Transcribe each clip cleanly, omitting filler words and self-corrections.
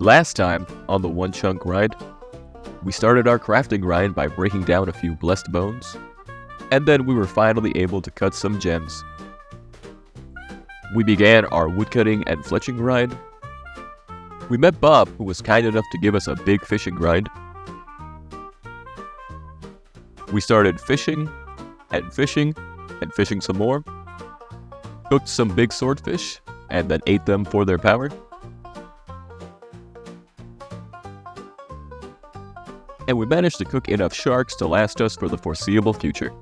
Last time, on the one chunk grind, we started our crafting grind by breaking down a few blessed bones, and then we were finally able to cut some gems. We began our woodcutting and fletching grind. We met Bob, who was kind enough to give us a big fishing grind. We started fishing, and fishing, and fishing some more. Cooked some big swordfish, and then ate them for their power. And we managed to cook enough sharks to last us for the foreseeable future.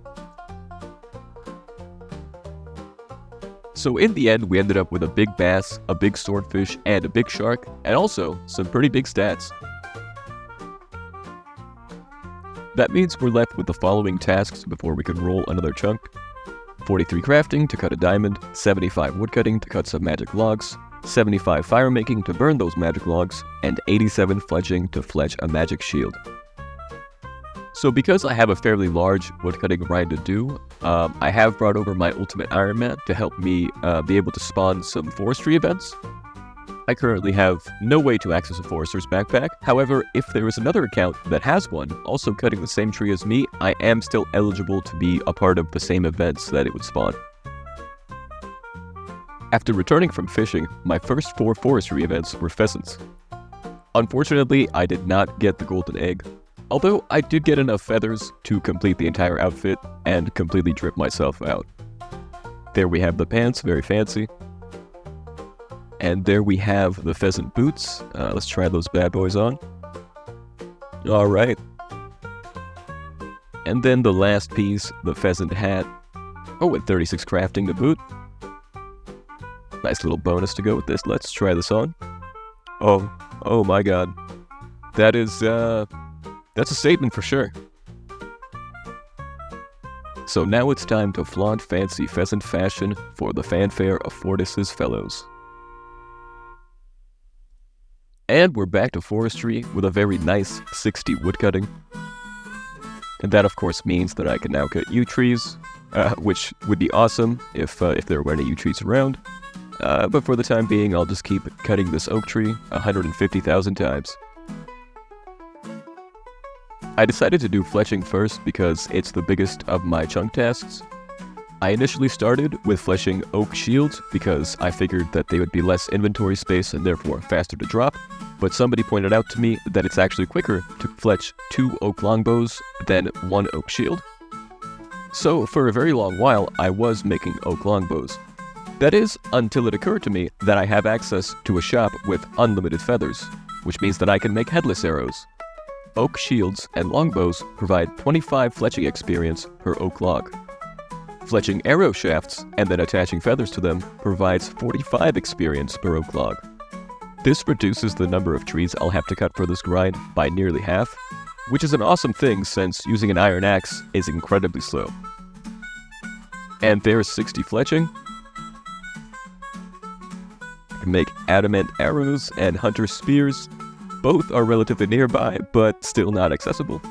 So in the end, we ended up with a big bass, a big swordfish, and a big shark, and also some pretty big stats. That means we're left with the following tasks before we can roll another chunk. 43 crafting to cut a diamond, 75 woodcutting to cut some magic logs, 75 fire making to burn those magic logs, and 87 fletching to fletch a magic shield. So because I have a fairly large woodcutting grind to do, I have brought over my ultimate Iron Man to help me be able to spawn some forestry events. I currently have no way to access a forester's backpack. However, if there is another account that has one, also cutting the same tree as me, I am still eligible to be a part of the same events that it would spawn. After returning from fishing, my first 4 forestry events were pheasants. Unfortunately, I did not get the golden egg, although I did get enough feathers to complete the entire outfit and completely drip myself out. There we have the pants, very fancy. And there we have the pheasant boots. Let's try those bad boys on. Alright. And then the last piece, the pheasant hat. Oh, with 36 crafting to boot. Nice little bonus to go with this. Let's try this on. Oh my god. That is, that's a statement for sure. So now it's time to flaunt fancy pheasant fashion for the fanfare of Fortis's fellows. And we're back to forestry with a very nice 60 woodcutting. And that of course means that I can now cut yew trees, which would be awesome if there were any yew trees around. But for the time being, I'll just keep cutting this oak tree 150,000 times. I decided to do fletching first because it's the biggest of my chunk tasks. I initially started with fletching oak shields because I figured that they would be less inventory space and therefore faster to drop, but somebody pointed out to me that it's actually quicker to fletch 2 oak longbows than 1 oak shield. So for a very long while, I was making oak longbows. That is, until it occurred to me that I have access to a shop with unlimited feathers, which means that I can make headless arrows. Oak shields and longbows provide 25 fletching experience per oak log. Fletching arrow shafts and then attaching feathers to them provides 45 experience per oak log. This reduces the number of trees I'll have to cut for this grind by nearly half, which is an awesome thing since using an iron axe is incredibly slow. And there's 60 fletching. I can make adamant arrows and hunter spears. Both are relatively nearby, but still not accessible.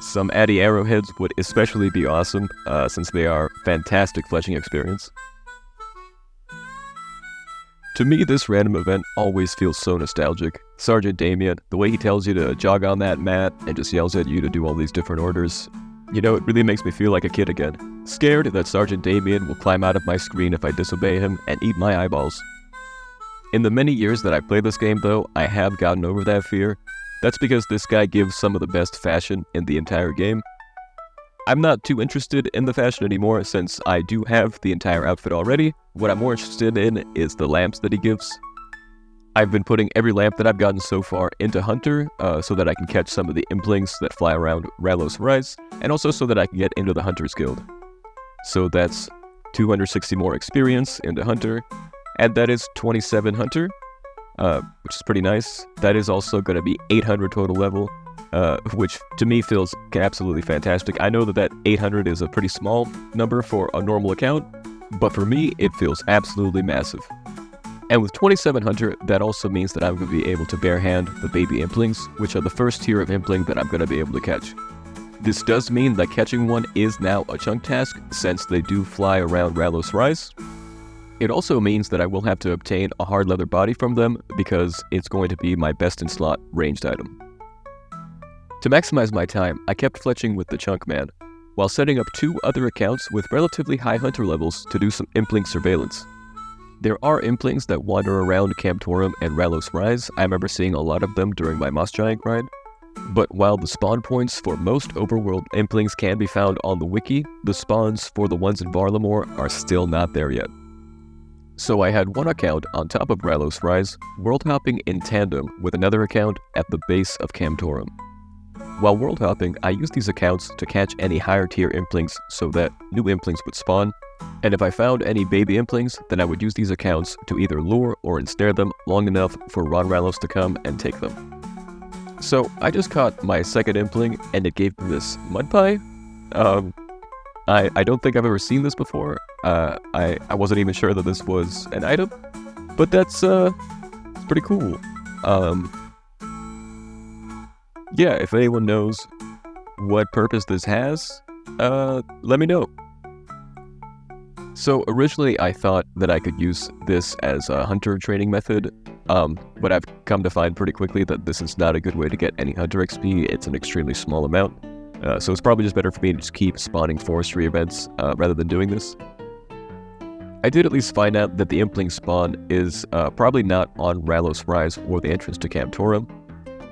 Some addy arrowheads would especially be awesome, since they are fantastic fletching experience. To me, this random event always feels so nostalgic. Sergeant Damien, the way he tells you to jog on that mat and just yells at you to do all these different orders, you know, it really makes me feel like a kid again. Scared that Sergeant Damien will climb out of my screen if I disobey him and eat my eyeballs. In the many years that I played this game though, I have gotten over that fear. That's because this guy gives some of the best fashion in the entire game. I'm not too interested in the fashion anymore since I do have the entire outfit already. What I'm more interested in is the lamps that he gives. I've been putting every lamp that I've gotten so far into Hunter, so that I can catch some of the implings that fly around Rallos Rise, and also so that I can get into the Hunter's Guild. So that's 260 more experience into Hunter. And that is 27 Hunter, which is pretty nice. That is also going to be 800 total level, which to me feels absolutely fantastic. I know that 800 is a pretty small number for a normal account, but for me, it feels absolutely massive. And with 27 Hunter, that also means that I'm going to be able to barehand the baby implings, which are the first tier of impling that I'm going to be able to catch. This does mean that catching one is now a chunk task, since they do fly around Rallos Rise. It also means that I will have to obtain a hard leather body from them because it's going to be my best in slot ranged item. To maximize my time, I kept fletching with the Chunkman, while setting up 2 other accounts with relatively high hunter levels to do some impling surveillance. There are implings that wander around Camptorum and Ralos Rise. I remember seeing a lot of them during my Moss Giant grind. But while the spawn points for most overworld implings can be found on the wiki, the spawns for the ones in Varlamore are still not there yet. So I had one account on top of Ralos Rise, world hopping in tandem with another account at the base of Camptorum. While world hopping, I used these accounts to catch any higher tier implings so that new implings would spawn, and if I found any baby implings, then I would use these accounts to either lure or ensnare them long enough for Ron Ralos to come and take them. So I just caught my second impling and it gave me this mud pie. I don't think I've ever seen this before. I wasn't even sure that this was an item, but that's it's pretty cool. Yeah, if anyone knows what purpose this has, let me know. So originally I thought that I could use this as a hunter training method, but I've come to find pretty quickly that this is not a good way to get any hunter XP. It's an extremely small amount, so it's probably just better for me to just keep spawning forestry events rather than doing this. I did at least find out that the impling spawn is probably not on Ralos Rise or the entrance to Camptorum.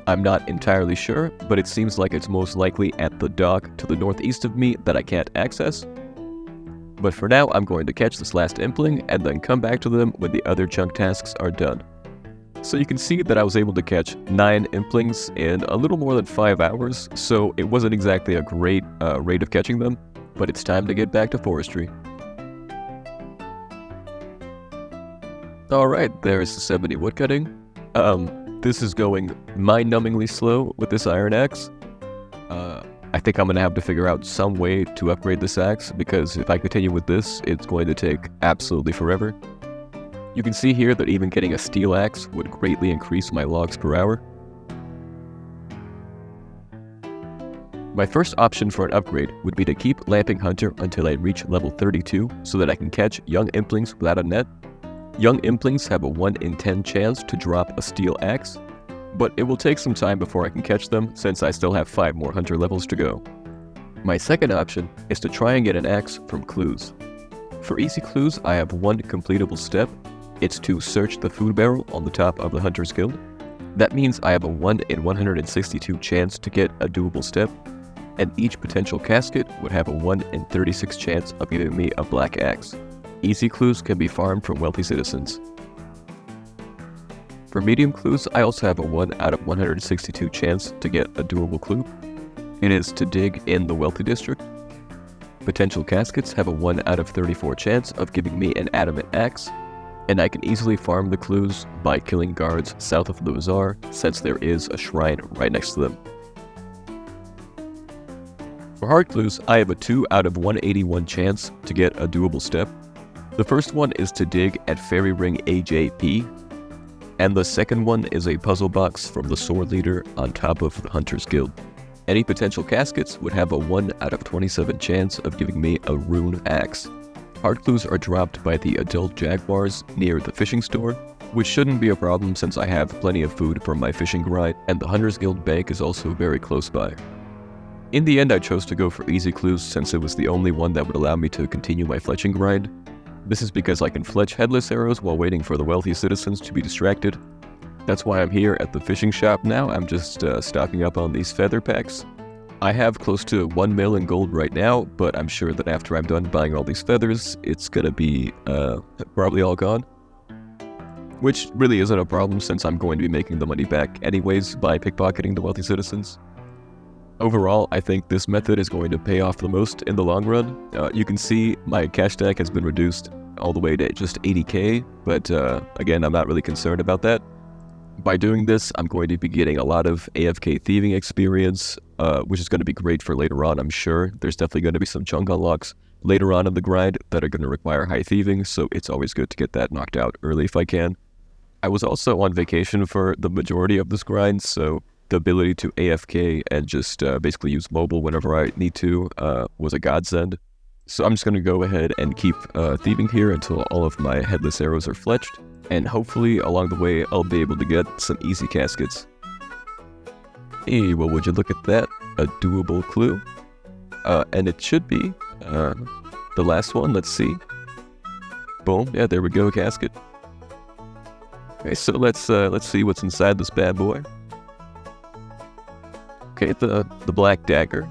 I'm not entirely sure, but it seems like it's most likely at the dock to the northeast of me that I can't access. But for now, I'm going to catch this last impling and then come back to them when the other chunk tasks are done. So you can see that I was able to catch 9 implings in a little more than 5 hours, so it wasn't exactly a great rate of catching them, but it's time to get back to forestry. Alright, there's 70 woodcutting. This is going mind-numbingly slow with this iron axe. I think I'm going to have to figure out some way to upgrade this axe, because if I continue with this, it's going to take absolutely forever. You can see here that even getting a steel axe would greatly increase my logs per hour. My first option for an upgrade would be to keep Lamping Hunter until I reach level 32 so that I can catch young implings without a net. Young implings have a 1 in 10 chance to drop a steel axe, but it will take some time before I can catch them since I still have 5 more hunter levels to go. My second option is to try and get an axe from clues. For easy clues, I have one completable step. It's to search the food barrel on the top of the Hunter's Guild. That means I have a 1 in 162 chance to get a doable step, and each potential casket would have a 1 in 36 chance of giving me a black axe. Easy clues can be farmed from wealthy citizens. For medium clues, I also have a 1 out of 162 chance to get a doable clue. It is to dig in the wealthy district. Potential caskets have a 1 out of 34 chance of giving me an adamant axe, and I can easily farm the clues by killing guards south of the bazaar since there is a shrine right next to them. For hard clues, I have a 2 out of 181 chance to get a doable step. The first one is to dig at Fairy Ring AJP, and the second one is a puzzle box from the Sword Leader on top of the Hunter's Guild. Any potential caskets would have a 1 out of 27 chance of giving me a rune axe. Hard clues are dropped by the adult jaguars near the fishing store, which shouldn't be a problem since I have plenty of food from my fishing grind, and the Hunter's Guild bank is also very close by. In the end, I chose to go for easy clues since it was the only one that would allow me to continue my fletching grind. This is because I can fletch headless arrows while waiting for the wealthy citizens to be distracted. That's why I'm here at the fishing shop now. I'm just stocking up on these feather packs. I have close to 1 mil in gold right now, but I'm sure that after I'm done buying all these feathers, it's gonna be probably all gone. Which really isn't a problem since I'm going to be making the money back anyways by pickpocketing the wealthy citizens. Overall, I think this method is going to pay off the most in the long run. You can see my cash stack has been reduced all the way to just 80k, but again, I'm not really concerned about that. By doing this, I'm going to be getting a lot of AFK thieving experience, which is going to be great for later on, I'm sure. There's definitely going to be some chunk unlocks later on in the grind that are going to require high thieving, so it's always good to get that knocked out early if I can. I was also on vacation for the majority of this grind, so the ability to AFK and just basically use mobile whenever I need to was a godsend. So I'm just going to go ahead and keep thieving here until all of my headless arrows are fletched, and hopefully along the way I'll be able to get some easy caskets. Hey, well, would you look at that? A doable clue. And it should be the last one. Let's see. Boom. Yeah, there we go, casket. Okay, so let's see what's inside this bad boy. Okay, the black dagger.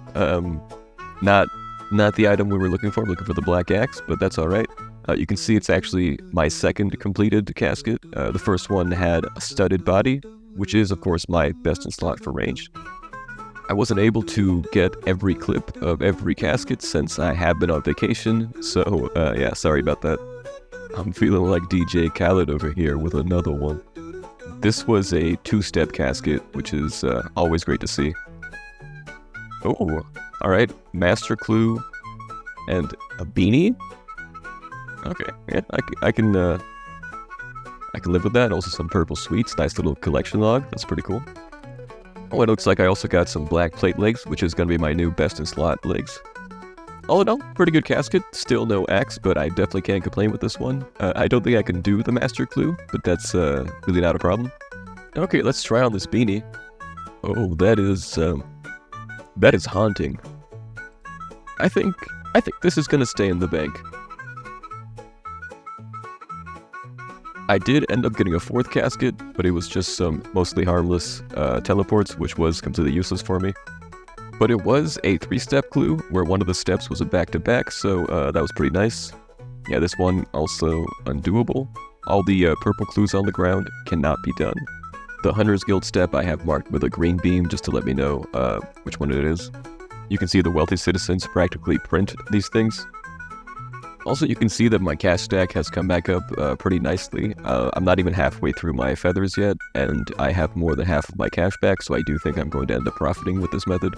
Not the item we were looking for. Looking for the black axe, but that's all right. You can see it's actually my second completed casket. The first one had a studded body, which is, of course, my best in slot for ranged. I wasn't able to get every clip of every casket since I have been on vacation, so yeah, sorry about that. I'm feeling like DJ Khaled over here with another one. This was a two-step casket, which is always great to see. Oh, alright, master clue and a beanie? Okay, yeah, I can live with that. Also some purple sweets, nice little collection log, that's pretty cool. Oh, it looks like I also got some black plate legs, which is going to be my new best in slot legs. All in all, pretty good casket. Still no axe, but I definitely can't complain with this one. I don't think I can do the master clue, but that's really not a problem. Okay, let's try on this beanie. Oh, that is haunting. I think this is gonna stay in the bank. I did end up getting a fourth casket, but it was just some mostly harmless teleports, which was completely useless for me. But it was a 3-step clue, where one of the steps was a back-to-back, so that was pretty nice. Yeah, this one also undoable. All the purple clues on the ground cannot be done. The Hunter's Guild step I have marked with a green beam just to let me know which one it is. You can see the wealthy citizens practically print these things. Also, you can see that my cash stack has come back up pretty nicely. I'm not even halfway through my feathers yet, and I have more than half of my cash back, so I do think I'm going to end up profiting with this method.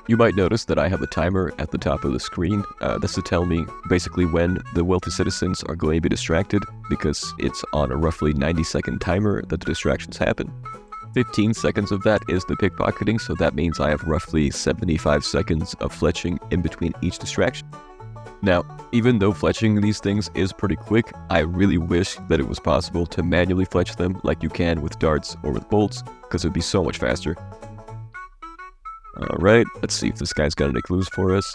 You might notice that I have a timer at the top of the screen. That's to tell me basically when the wealthy citizens are going to be distracted, because it's on a roughly 90-second timer that the distractions happen. 15 seconds of that is the pickpocketing, so that means I have roughly 75 seconds of fletching in between each distraction. Now, even though fletching these things is pretty quick, I really wish that it was possible to manually fletch them like you can with darts or with bolts, because it would be so much faster. Alright, let's see if this guy's got any clues for us.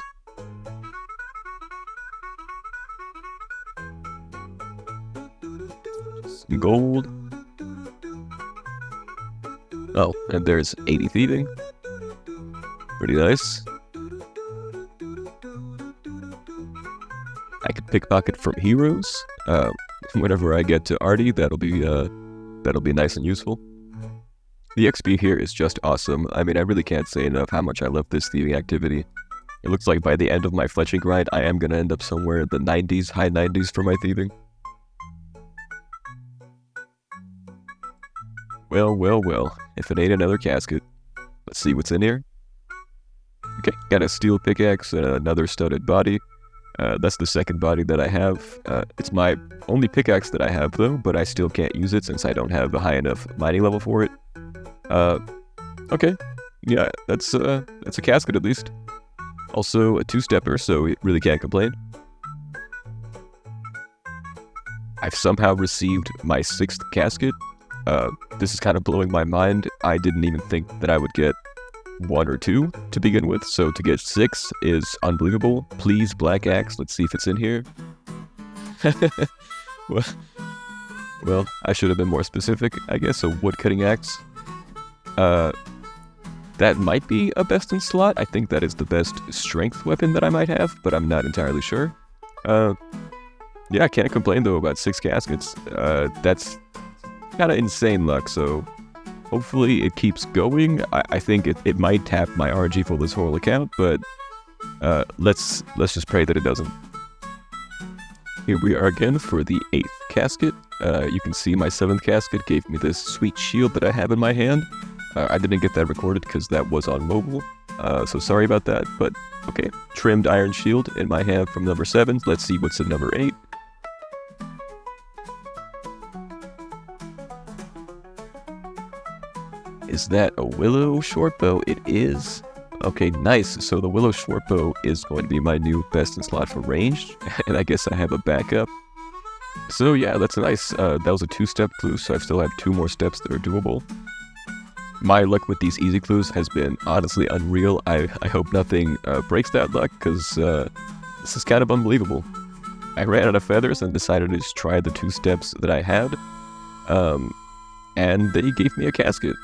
Some gold. Oh, and there's 80 thieving. Pretty nice. I could pickpocket from heroes. Whenever I get to Artie, that'll be nice and useful. The XP here is just awesome. I mean, I really can't say enough how much I love this thieving activity. It looks like by the end of my fletching grind, I am gonna end up somewhere in the 90s, high 90s for my thieving. Well, well, well. If it ain't another casket. Let's see what's in here. Okay, got a steel pickaxe and another studded body. That's the second body that I have. It's my only pickaxe that I have though, but I still can't use it since I don't have a high enough mining level for it. Okay. Yeah, that's a casket at least. Also a 2-stepper, so it really can't complain. I've somehow received my 6th casket. This is kind of blowing my mind. I didn't even think that I would get 1 or 2 to begin with, so to get 6 is unbelievable. Please, black axe, let's see if it's in here. Well, I should have been more specific, I guess. A woodcutting axe. That might be a best in slot. I think that is the best strength weapon that I might have, but I'm not entirely sure. Yeah, I can't complain though about 6 caskets. That's kind of insane luck, so hopefully it keeps going. I think it might tap my RNG for this whole account, but let's just pray that it doesn't. Here we are again for the 8th casket. You can see my 7th casket gave me this sweet shield that I have in my hand. I didn't get that recorded because that was on mobile, so sorry about that, but okay. Trimmed iron shield in my hand from number 7. Let's see what's in number 8. Is that a willow shortbow? It is. Okay, nice. So the Willow Shortbow is going to be my new best in slot for ranged, and I guess I have a backup. So yeah, that's nice. That was a 2-step clue, so I still have 2 more steps that are doable. My luck with these easy clues has been honestly unreal. I hope nothing breaks that luck, because this is kind of unbelievable. I ran out of feathers and decided to just try the 2 steps that I had, and they gave me a casket.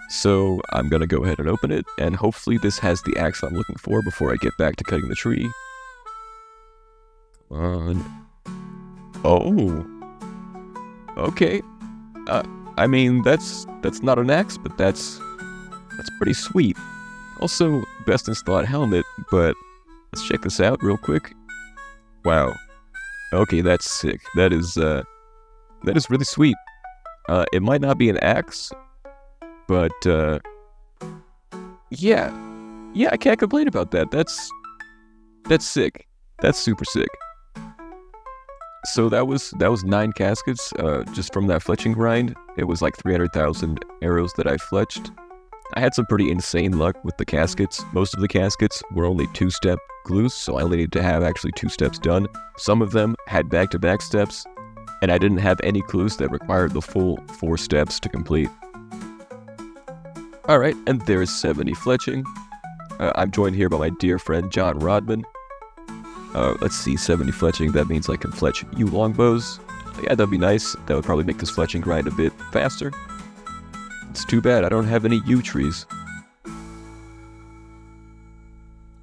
So I'm gonna go ahead and open it, and hopefully this has the axe I'm looking for before I get back to cutting the tree. Come on. Oh. Okay. I mean, that's not an axe, but that's pretty sweet. Also, best in slot helmet, but let's check this out real quick. Wow. Okay, that's sick. That is really sweet. It might not be an axe, but yeah, I can't complain about that. That's sick. That's super sick. So that was 9 caskets, just from that fletching grind. It was like 300,000 arrows that I fletched. I had some pretty insane luck with the caskets. Most of the caskets were only 2-step clues, so I only needed to have actually 2 steps done. Some of them had back-to-back steps, and I didn't have any clues that required the full 4 steps to complete. Alright, and there's 70 fletching. I'm joined here by my dear friend John Rodman. Let's see, 70 fletching, that means I can fletch U longbows. Yeah, that'd be nice. That would probably make this fletching grind a bit faster. It's too bad I don't have any yew trees.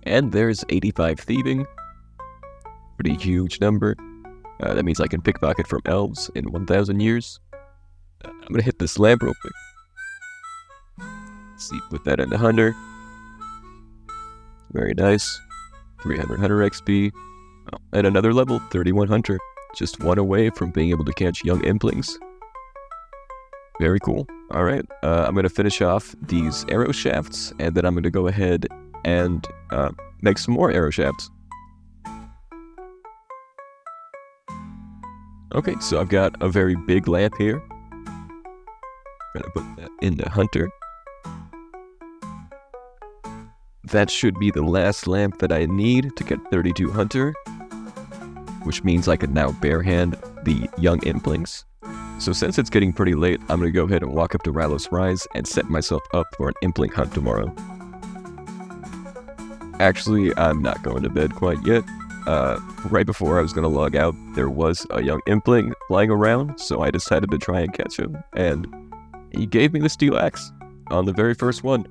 And there's 85 thieving. Pretty huge number. That means I can pickpocket from elves in 1,000 years. I'm gonna hit this lamp real quick. Let's see, put that into Hunter. Very nice. 300 Hunter XP. Oh, and another level, 31 Hunter. Just 1 away from being able to catch young implings. Very cool. Alright, I'm going to finish off these arrow shafts, and then I'm going to go ahead and make some more arrow shafts. Okay, so I've got a very big lamp here. I'm going to put that into Hunter. That should be the last lamp that I need to get 32 Hunter, which means I can now barehand the young implings. So since it's getting pretty late, I'm going to go ahead and walk up to Ralos Rise and set myself up for an impling hunt tomorrow. Actually, I'm not going to bed quite yet. Right before I was going to log out, there was a young impling flying around, so I decided to try and catch him, and he gave me the steel axe on the very first one.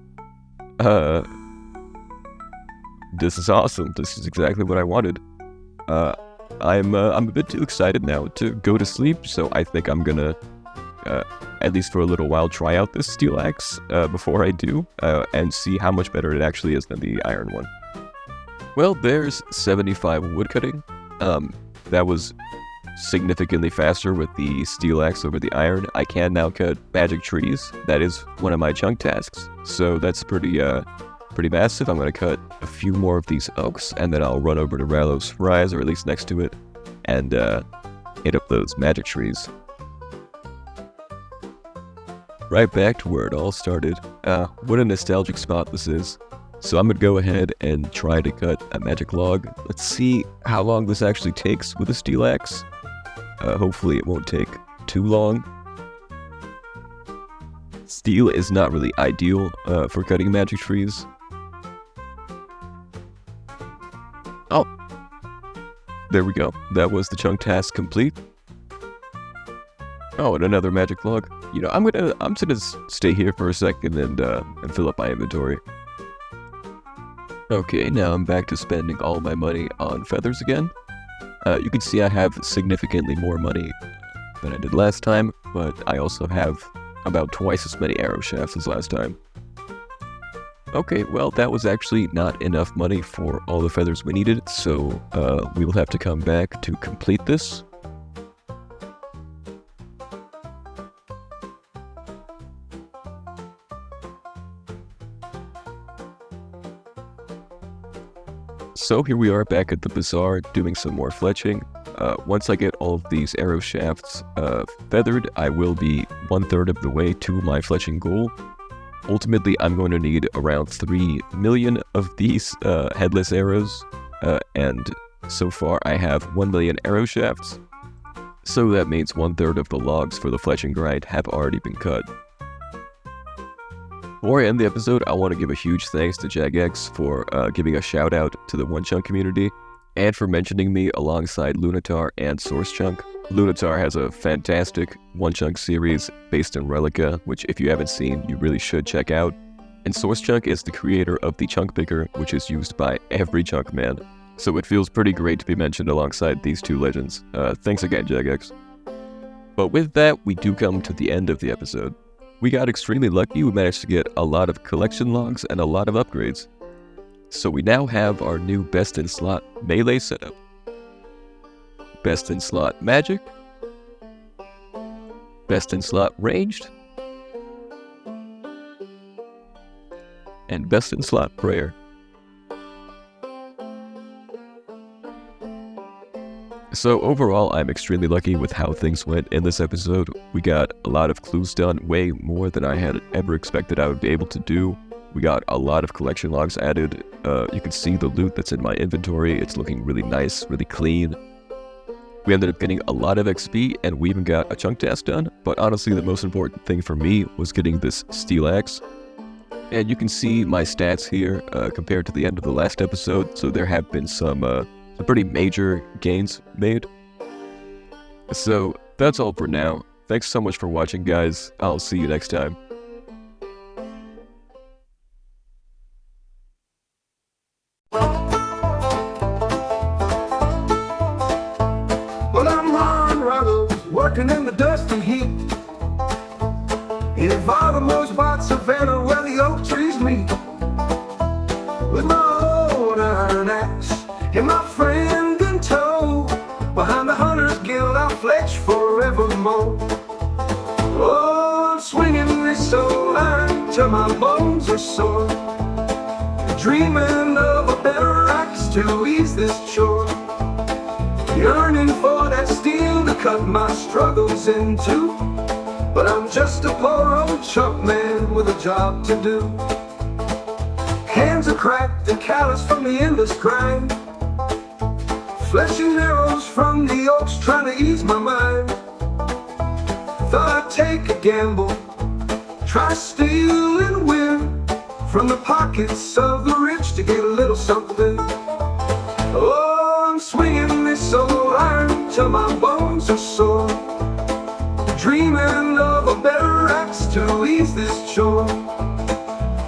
This is awesome. This is exactly what I wanted. I'm a bit too excited now to go to sleep, so I think I'm gonna, at least for a little while, try out this steel axe before I do, and see how much better it actually is than the iron one. Well, there's 75 woodcutting. That was significantly faster with the steel axe over the iron. I can now cut magic trees. That is one of my chunk tasks, so that's pretty massive. I'm going to cut a few more of these oaks, and then I'll run over to Ralos Rise, or at least next to it, and hit up those magic trees. Right back to where it all started. What a nostalgic spot this is. So I'm going to go ahead and try to cut a magic log. Let's see how long this actually takes with a steel axe. Hopefully it won't take too long. Steel is not really ideal for cutting magic trees. Oh, there we go. That was the chunk task complete. Oh, and another magic log. You know, I'm gonna stay here for a second and fill up my inventory. Okay, now I'm back to spending all my money on feathers again. You can see I have significantly more money than I did last time, but I also have about twice as many arrow shafts as last time. Okay, well, that was actually not enough money for all the feathers we needed, so we will have to come back to complete this. So here we are back at the bazaar doing some more fletching. Once I get all of these arrow shafts feathered, I will be 1/3 of the way to my fletching goal. Ultimately, I'm going to need around 3 million of these headless arrows, and so far I have 1 million arrow shafts. So that means 1/3 of the logs for the fletching grind have already been cut. Before I end the episode, I want to give a huge thanks to Jagex for giving a shout out to the One Chunk community, and for mentioning me alongside Lunatar and Source Chunk. Lunatar has a fantastic One Chunk series based in Relica, which if you haven't seen, you really should check out. And Source Chunk is the creator of the Chunk Picker, which is used by every Chunkman. So it feels pretty great to be mentioned alongside these two legends. Thanks again, Jagex. But with that, we do come to the end of the episode. We got extremely lucky. We managed to get a lot of collection logs and a lot of upgrades. So we now have our new best in slot melee setup. Best in slot magic. Best in slot ranged. And best in slot prayer. So overall, I'm extremely lucky with how things went in this episode. We got a lot of clues done, way more than I had ever expected I would be able to do. We got a lot of collection logs added. You can see the loot that's in my inventory. It's looking really nice, really clean. We ended up getting a lot of XP, and we even got a chunk task done. But honestly, the most important thing for me was getting this steel axe. And you can see my stats here compared to the end of the last episode. So there have been some pretty major gains made. So that's all for now. Thanks so much for watching, guys. I'll see you next time. Well, I'm Ron Ruggles, working in the dust and heat in Varlamore's spot savannah where the oak trees meet. With my old iron axe and my friend in tow, behind the hunter's guild I'll fletch forevermore. Oh, I'm swinging this old iron till my bones are sore, dreaming of a better axe to ease this chore, yearning for that steel to cut my struggles into. But I'm just a poor old chunkman with a job to do. Hands are cracked and calloused from the endless grind, fleshing arrows from the oaks trying to ease my mind. Thought I'd take a gamble, try steal and win from the pockets of the rich to get a little something. Oh, I'm swinging this old iron till my bones are sore, dreaming of a better axe to ease this chore,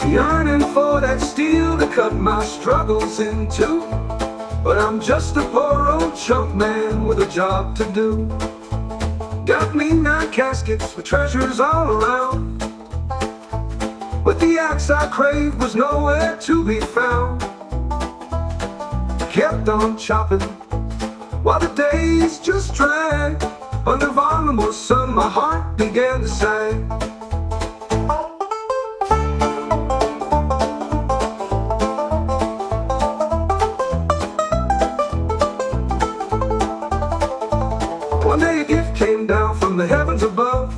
yearning for that steel to cut my struggles into. But I'm just a poor old chunk man with a job to do. Got me 9 caskets with treasures all around, but the axe I craved was nowhere to be found. Kept on chopping while the days just dragged. Under Varlamore's sun my heart began to sag. One day a gift came down from the heavens above,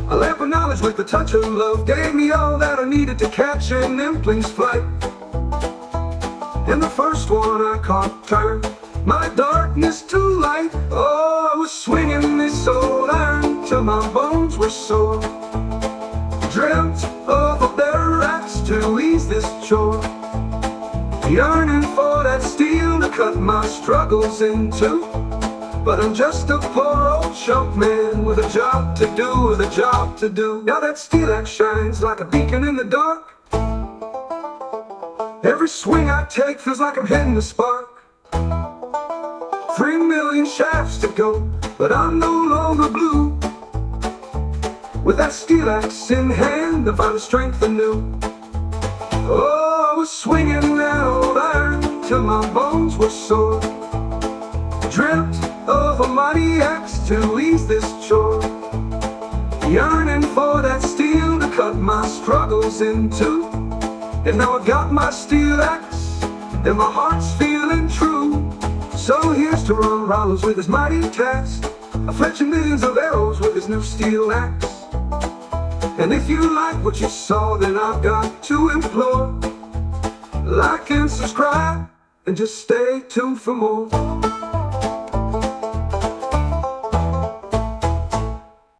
a lamp of knowledge with a touch of love, gave me all that I needed to catch an impling's flight. And the first one I caught turned my darkness to light. Oh, I was swinging this old iron till my bones were sore, dreamt of a better axe to ease this chore, yearning for that steel to cut my struggles into. But I'm just a poor old chunk man with a job to do, with a job to do. Now that steel axe shines like a beacon in the dark. Every swing I take feels like I'm hitting the spark. 3 million shafts to go, but I'm no longer blue. With that steel axe in hand, I find the strength anew. Oh, I was swinging that old iron till my bones were sore, dreamt of a mighty axe to ease this chore, yearning for that steel to cut my struggles into. And now I got my steel axe, and my heart's feeling true. So here's to Ron Ruggles with his mighty task, a fletching millions of arrows with his new steel axe. And if you like what you saw, then I've got to implore, like and subscribe, and just stay tuned for more.